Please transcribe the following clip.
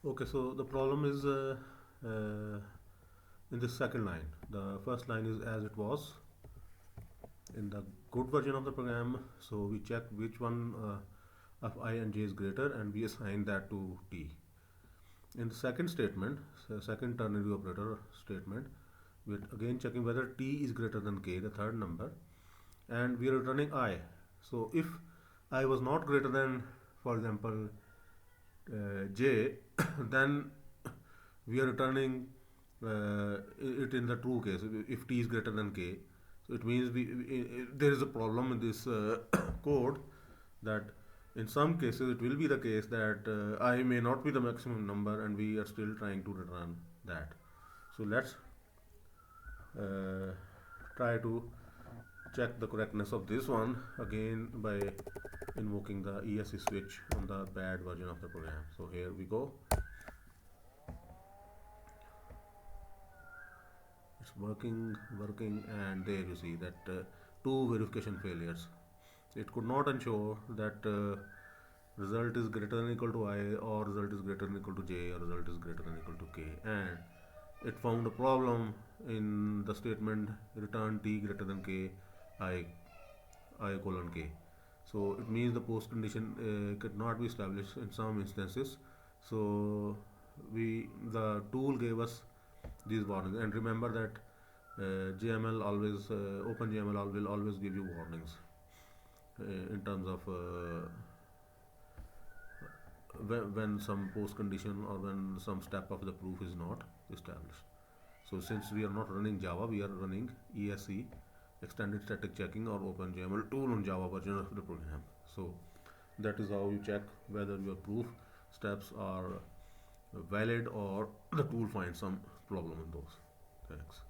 Okay, so the problem is in the second line. The first line is as it was in the good version of the program. So we check which one of I and j is greater, and we assign that to t. In the second statement, so second ternary operator statement, we're again checking whether t is greater than k, the third number, and we are returning I. So if I was not greater than, for example, j, then we are returning it in the true case if t is greater than k. So it means there is a problem in this code, that in some cases it will be the case that I may not be the maximum number, and we are still trying to return that. So let's uh, try to check the correctness of this one again by invoking the ESC switch on the bad version of the program. So here we go. It's working, and there you see that two verification failures. It could not ensure that result is greater than equal to I, or result is greater than equal to j, or result is greater than equal to k, and it found a problem in the statement return t greater than k, I colon k. So it means the post condition could not be established in some instances. So we the tool gave us these warnings, and remember that JML always OpenJML will always give you warnings in terms of when some post condition or when some step of the proof is not established. So since we are not running Java, we are running ESC, extended static checking, or OpenJML tool on Java version of the program. So that is how you check whether your proof steps are valid or the tool finds some problem in those. Thanks.